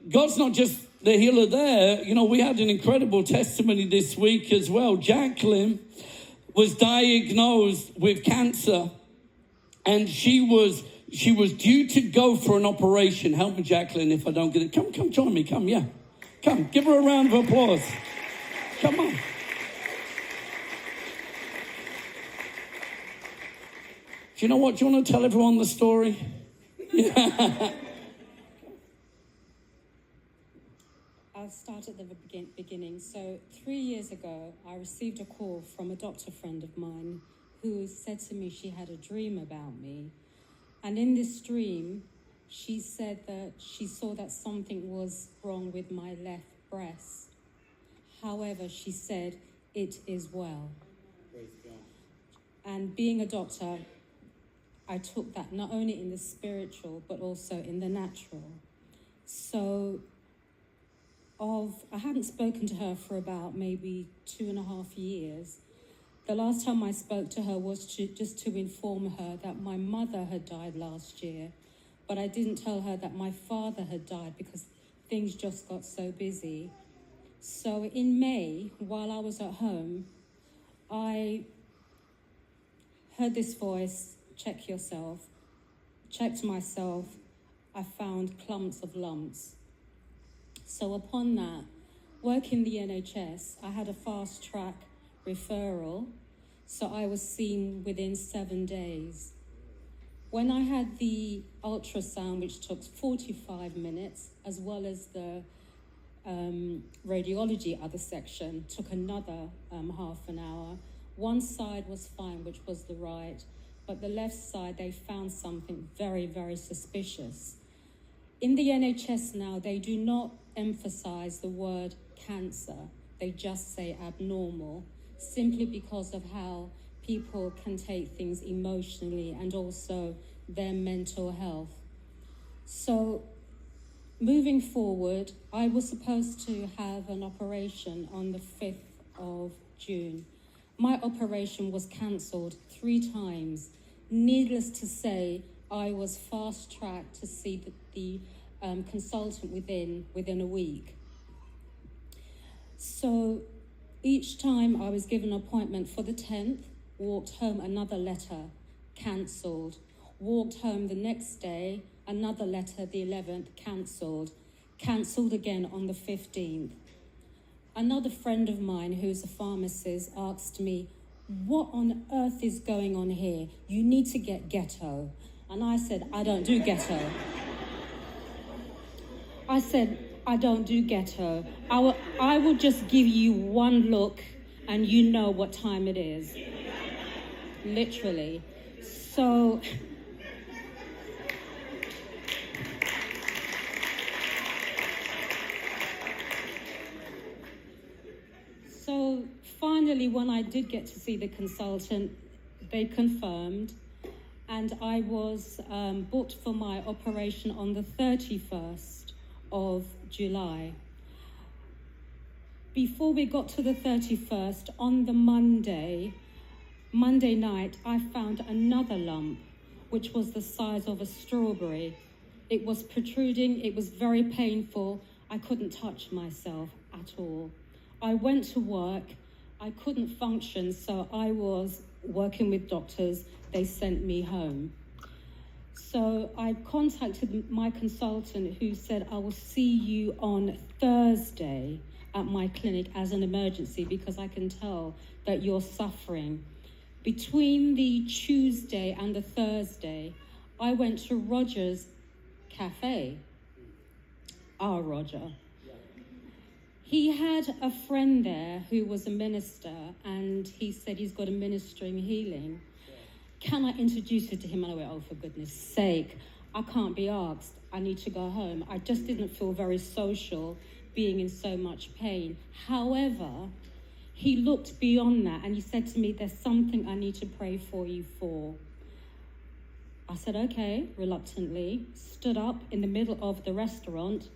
God's not just the healer there. You know, we had an incredible testimony this week as well. Jacqueline was diagnosed with cancer, and she was due to go for an operation. Help me, Jacqueline, if I don't get it. Come join me. Come, yeah. Come, give her a round of applause. Come on. Do you know what? Do you want to tell everyone the story? Yeah. I'll start at the beginning. So 3 years ago, I received a call from a doctor friend of mine who said to me she had a dream about me. And in this dream, she said that she saw that something was wrong with my left breast. However, she said, it is well. Praise God. And being a doctor, I took that not only in the spiritual, but also in the natural. So I hadn't spoken to her for about maybe 2.5 years. The last time I spoke to her was just to inform her that my mother had died last year, but I didn't tell her that my father had died because things just got so busy. So in May, while I was at home, I heard this voice, check yourself, checked myself, I found clumps of lumps. So upon that, working the NHS, I had a fast track referral, so I was seen within 7 days. When I had the ultrasound, which took 45 minutes, as well as the radiology other section, took another half an hour. One side was fine, which was the right, but the left side, they found something very, very suspicious. In the NHS now, they do not emphasize the word cancer. They just say abnormal, simply because of how people can take things emotionally and also their mental health. So moving forward, I was supposed to have an operation on the 5th of June. My operation was cancelled 3 times. Needless to say, I was fast-tracked to see the consultant within a week. So each time I was given an appointment for the 10th, walked home, another letter, cancelled. Walked home the next day, another letter, the 11th, cancelled. Cancelled again on the 15th. Another friend of mine who's a pharmacist asked me, what on earth is going on here? You need to get ghetto. And I said, I don't do ghetto. I said, I don't do ghetto. I will just give you one look and you know what time it is. Literally. So finally, when I did get to see the consultant, they confirmed, and I was booked for my operation on the 31st of July. Before we got to the 31st, on the Monday night, I found another lump, which was the size of a strawberry. It was protruding, it was very painful. I couldn't touch myself at all. I went to work, I couldn't function, so I was working with doctors. They sent me home. So I contacted my consultant who said, I will see you on Thursday at my clinic as an emergency because I can tell that you're suffering. Between the Tuesday and the Thursday, I went to Roger's Cafe, our Roger. He had a friend there who was a minister, and he said he's got a ministry in healing. Can I introduce you to him? And I went, oh, for goodness sake, I can't be asked. I need to go home. I just didn't feel very social being in so much pain. However, he looked beyond that and he said to me, there's something I need to pray for you for. I said, okay, reluctantly, stood up in the middle of the restaurant.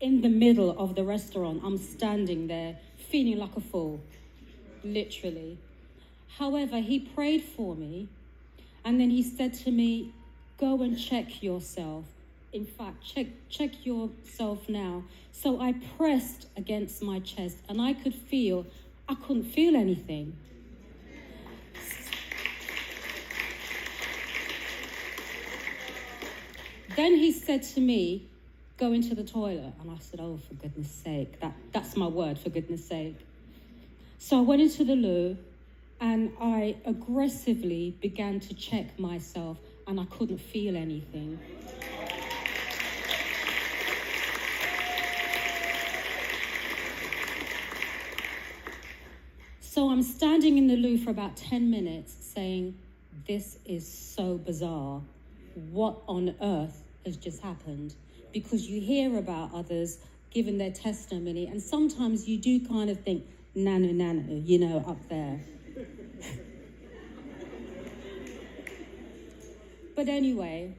In the middle of the restaurant, I'm standing there feeling like a fool, literally. However, he prayed for me, and then he said to me, go and check yourself. In fact, check yourself now. So I pressed against my chest and I couldn't feel anything. Then he said to me, go into the toilet. And I said, oh, for goodness sake, that's my word, for goodness sake. So I went into the loo and I aggressively began to check myself and I couldn't feel anything. So I'm standing in the loo for about 10 minutes saying, this is so bizarre. What on earth has just happened? Because you hear about others giving their testimony and sometimes you do kind of think, nano, you know, up there. But anyway,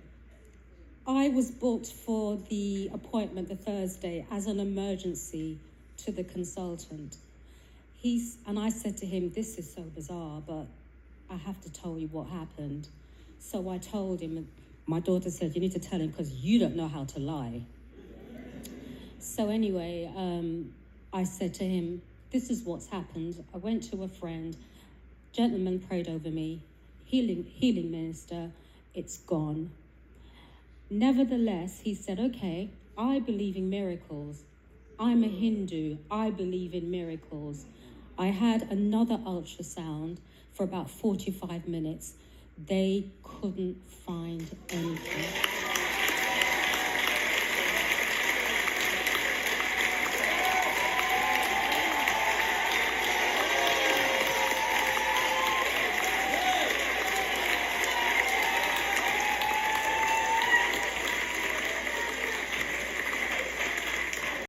I was booked for the appointment the Thursday as an emergency to the consultant. And I said to him, this is so bizarre, but I have to tell you what happened. So I told him, and my daughter said, you need to tell him because you don't know how to lie. So anyway, I said to him, this is what's happened. I went to a friend, gentleman prayed over me, healing minister, it's gone. Nevertheless, he said, okay, I believe in miracles. I'm a Hindu, I believe in miracles. I had another ultrasound for about 45 minutes. They couldn't find anything.